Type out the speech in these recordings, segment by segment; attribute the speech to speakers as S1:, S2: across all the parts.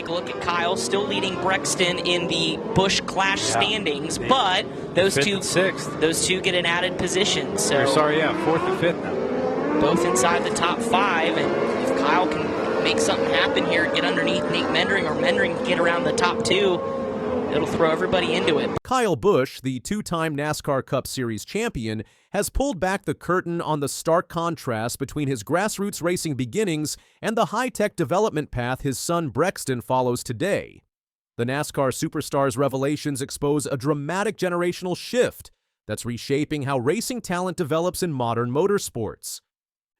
S1: take a look at Kyle, still leading Brexton in the Busch Clash standings, but those two get an added position. So
S2: fourth and fifth now.
S1: Both inside the top 5, and if Kyle can make something happen here, get underneath Nate Mendering, or Mendering get around the top 2, it'll throw everybody into it.
S3: Kyle Busch, the 2-time NASCAR Cup Series champion, has pulled back the curtain on the stark contrast between his grassroots racing beginnings and the high-tech development path his son Brexton follows today. The NASCAR superstar's revelations expose a dramatic generational shift that's reshaping how racing talent develops in modern motorsports.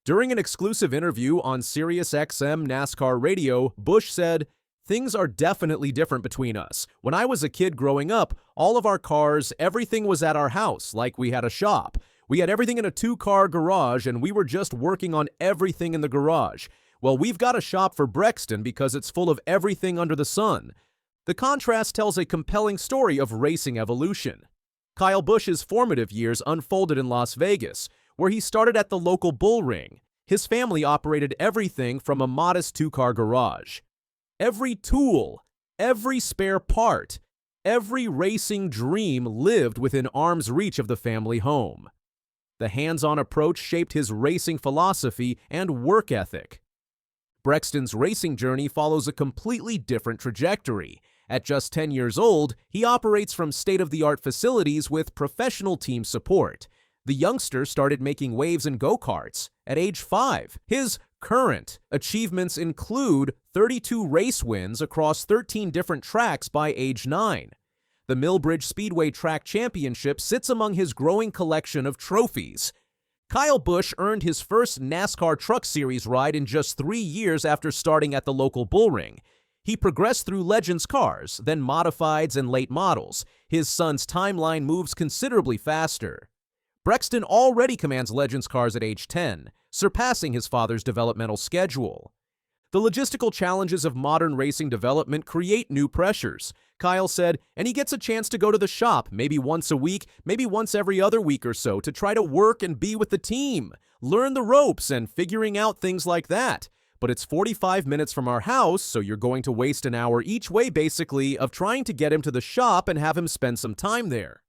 S3: During an exclusive interview on SiriusXM NASCAR Radio, Busch said, "Things are definitely different between us. When I was a kid growing up, all of our cars, everything was at our house, like we had a shop. We had everything in a 2-car garage, and we were just working on everything in the garage. Well, we've got a shop for Brexton because it's full of everything under the sun." The contrast tells a compelling story of racing evolution. Kyle Busch's formative years unfolded in Las Vegas, where he started at the local bull ring. His family operated everything from a modest 2-car garage. Every tool, every spare part, every racing dream lived within arm's reach of the family home. The hands-on approach shaped his racing philosophy and work ethic. Brexton's racing journey follows a completely different trajectory. At just 10 years old, he operates from state-of-the-art facilities with professional team support. The youngster started making waves in go-karts at age 5. His current achievements include 32 race wins across 13 different tracks by age 9. The Millbridge Speedway Track Championship sits among his growing collection of trophies. Kyle Busch earned his first NASCAR Truck Series ride in just 3 years after starting at the local bullring. He progressed through Legends cars, then modifieds and late models. His son's timeline moves considerably faster. Brexton already commands Legends cars at age 10, surpassing his father's developmental schedule. The logistical challenges of modern racing development create new pressures, Kyle said, and he gets a chance to go to the shop maybe once a week, maybe once every other week or so to try to work and be with the team, learn the ropes and figuring out things like that. But it's 45 minutes from our house, so you're going to waste an hour each way basically of trying to get him to the shop and have him spend some time there.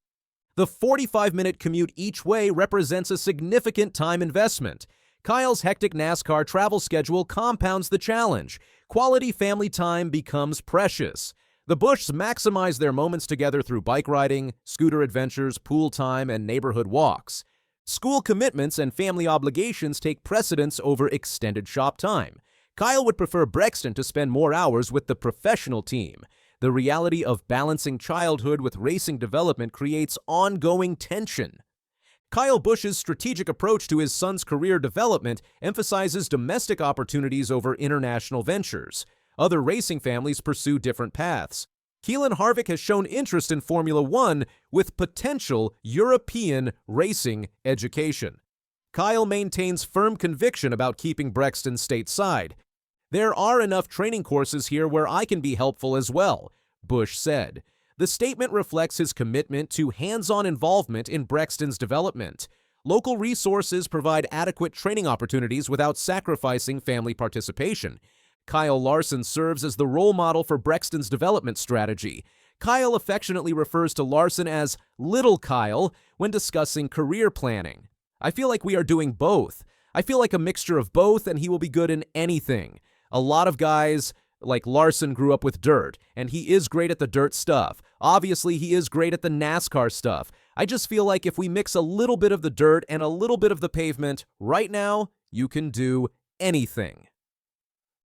S3: The 45-minute commute each way represents a significant time investment. Kyle's hectic NASCAR travel schedule compounds the challenge. Quality family time becomes precious. The Buschs maximize their moments together through bike riding, scooter adventures, pool time, and neighborhood walks. School commitments and family obligations take precedence over extended shop time. Kyle would prefer Brexton to spend more hours with the professional team. The reality of balancing childhood with racing development creates ongoing tension. Kyle Busch's strategic approach to his son's career development emphasizes domestic opportunities over international ventures. Other racing families pursue different paths. Keelan Harvick has shown interest in Formula One with potential European racing education. Kyle maintains firm conviction about keeping Brexton stateside. "There are enough training courses here where I can be helpful as well," Busch said. The statement reflects his commitment to hands-on involvement in Brexton's development. Local resources provide adequate training opportunities without sacrificing family participation. Kyle Larson serves as the role model for Brexton's development strategy. Kyle affectionately refers to Larson as Little Kyle when discussing career planning. "I feel like we are doing both. I feel like a mixture of both, and he will be good in anything. A lot of guys like Larson grew up with dirt, and he is great at the dirt stuff. Obviously, he is great at the NASCAR stuff. I just feel like if we mix a little bit of the dirt and a little bit of the pavement, right now, you can do anything."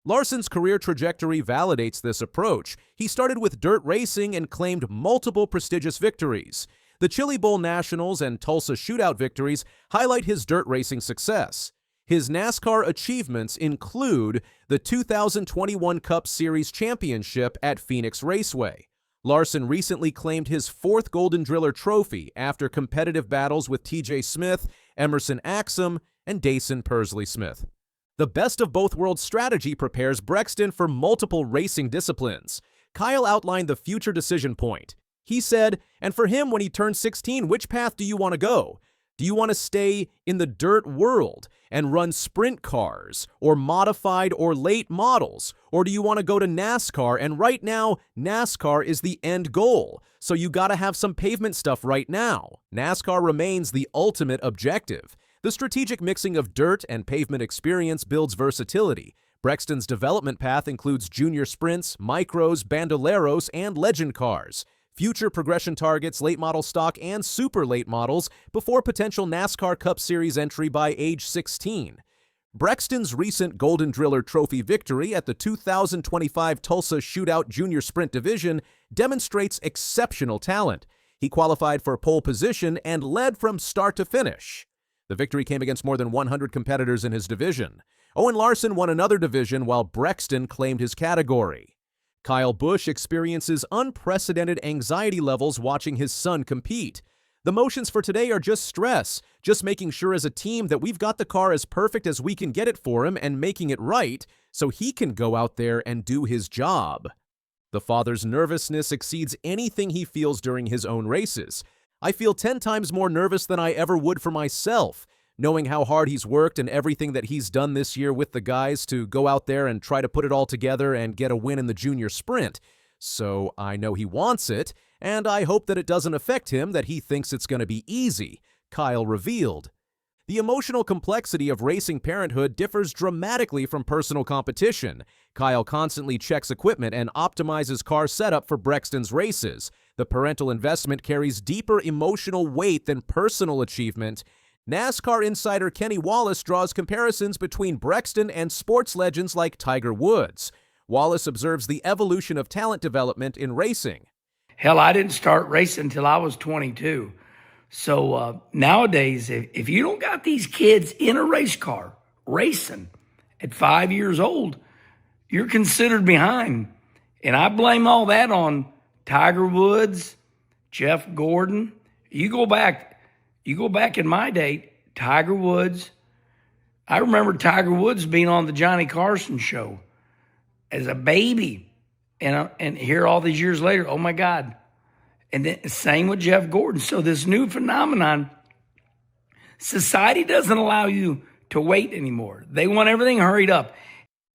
S3: Larson's career trajectory validates this approach. He started with dirt racing and claimed multiple prestigious victories. The Chili Bowl Nationals and Tulsa Shootout victories highlight his dirt racing success. His NASCAR achievements include the 2021 Cup Series championship at Phoenix Raceway. Larson recently claimed his 4th Golden Driller trophy after competitive battles with TJ Smith, Emerson Axsom, and Dayson Persley Smith. The best of both worlds strategy prepares Brexton for multiple racing disciplines. Kyle outlined the future decision point. He said, and for him when he turned 16, which path do you want to go? Do you want to stay in the dirt world and run sprint cars or modified or late models? Or do you want to go to NASCAR? And right now, NASCAR is the end goal. So you got to have some pavement stuff right now. NASCAR remains the ultimate objective. The strategic mixing of dirt and pavement experience builds versatility. Brexton's development path includes junior sprints, micros, bandoleros, and legend cars. Future progression targets late model stock and super late models before potential NASCAR Cup Series entry by age 16. Brexton's recent Golden Driller Trophy victory at the 2025 Tulsa Shootout Junior Sprint Division demonstrates exceptional talent. He qualified for pole position and led from start to finish. The victory came against more than 100 competitors in his division. Owen Larson won another division while Brexton claimed his category. Kyle Busch experiences unprecedented anxiety levels watching his son compete. The motions for today are just stress, just making sure as a team that we've got the car as perfect as we can get it for him and making it right so he can go out there and do his job. The father's nervousness exceeds anything he feels during his own races. I feel 10 times more nervous than I ever would for myself, knowing how hard he's worked and everything that he's done this year with the guys to go out there and try to put it all together and get a win in the junior sprint. So I know he wants it, and I hope that it doesn't affect him that he thinks it's going to be easy, Kyle revealed. The emotional complexity of racing parenthood differs dramatically from personal competition. Kyle constantly checks equipment and optimizes car setup for Brexton's races. The parental investment carries deeper emotional weight than personal achievement. NASCAR insider Kenny Wallace draws comparisons between Brexton and sports legends like Tiger Woods. Wallace observes the evolution of talent development in racing.
S4: Hell, I didn't start racing until I was 22. So nowadays, if you don't got these kids in a race car racing at 5 years old, you're considered behind. And I blame all that on Tiger Woods, Jeff Gordon. You go back in my day, Tiger Woods. I remember Tiger Woods being on the Johnny Carson show as a baby. And here all these years later, oh my God. And then same with Jeff Gordon. So this new phenomenon, society doesn't allow you to wait anymore. They want everything hurried up.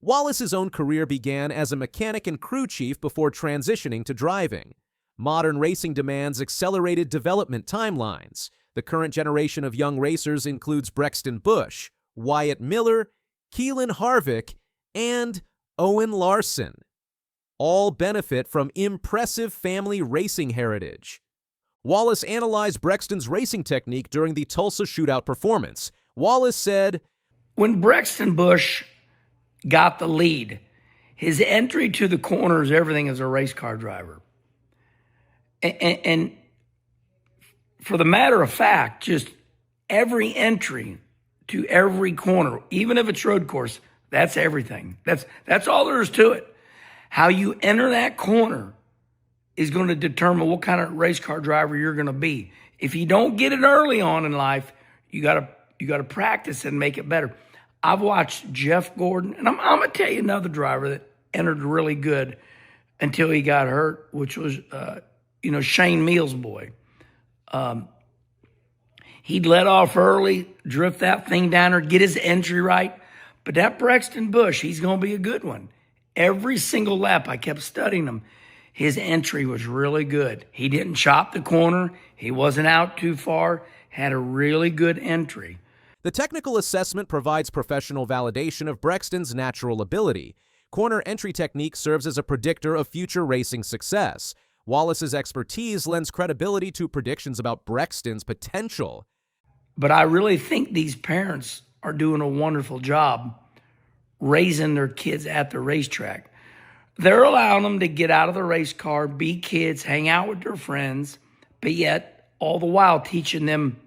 S3: Wallace's own career began as a mechanic and crew chief before transitioning to driving. Modern racing demands accelerated development timelines. The current generation of young racers includes Brexton Busch, Wyatt Miller, Keelan Harvick, and Owen Larson. All benefit from impressive family racing heritage. Wallace analyzed Brexton's racing technique during the Tulsa Shootout performance. Wallace said,
S4: When Brexton Busch got the lead, his entry to the corners, everything as a race car driver. And for the matter of fact, just every entry to every corner, even if it's road course, that's everything. That's all there is to it. How you enter that corner is going to determine what kind of race car driver you're going to be. If you don't get it early on in life, you got to practice and make it better. I've watched Jeff Gordon, and I'm going to tell you another driver that entered really good until he got hurt, which was Shane Meals' boy. He'd let off early, drift that thing down there, get his entry right. But that Brexton Busch, he's going to be a good one. Every single lap, I kept studying him. His entry was really good. He didn't chop the corner. He wasn't out too far. Had a really good entry.
S3: The technical assessment provides professional validation of Brexton's natural ability. Corner entry technique serves as a predictor of future racing success. Wallace's expertise lends credibility to predictions about Brexton's potential.
S4: But I really think these parents are doing a wonderful job raising their kids at the racetrack. They're allowing them to get out of the race car, be kids, hang out with their friends, but yet all the while teaching them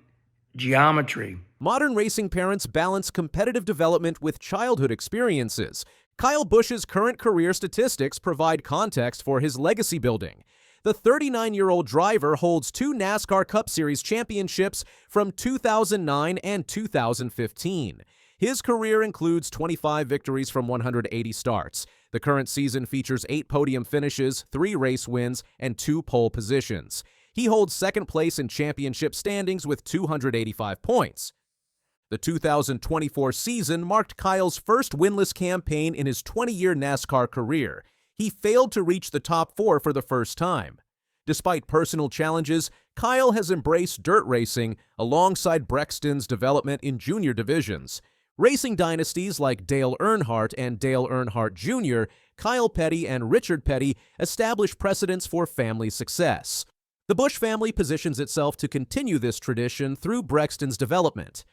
S4: geometry.
S3: Modern racing parents balance competitive development with childhood experiences. Kyle Busch's current career statistics provide context for his legacy building. The 39-year-old driver holds 2 NASCAR Cup Series championships from 2009 and 2015. His career includes 25 victories from 180 starts. The current season features 8 podium finishes, 3 race wins, and 2 pole positions. He holds second place in championship standings with 285 points. The 2024 season marked Kyle's first winless campaign in his 20-year NASCAR career. He failed to reach the top 4 for the first time. Despite personal challenges, Kyle has embraced dirt racing alongside Brexton's development in junior divisions. Racing dynasties like Dale Earnhardt and Dale Earnhardt Jr., Kyle Petty and Richard Petty establish precedents for family success. The Busch family positions itself to continue this tradition through Brexton's development.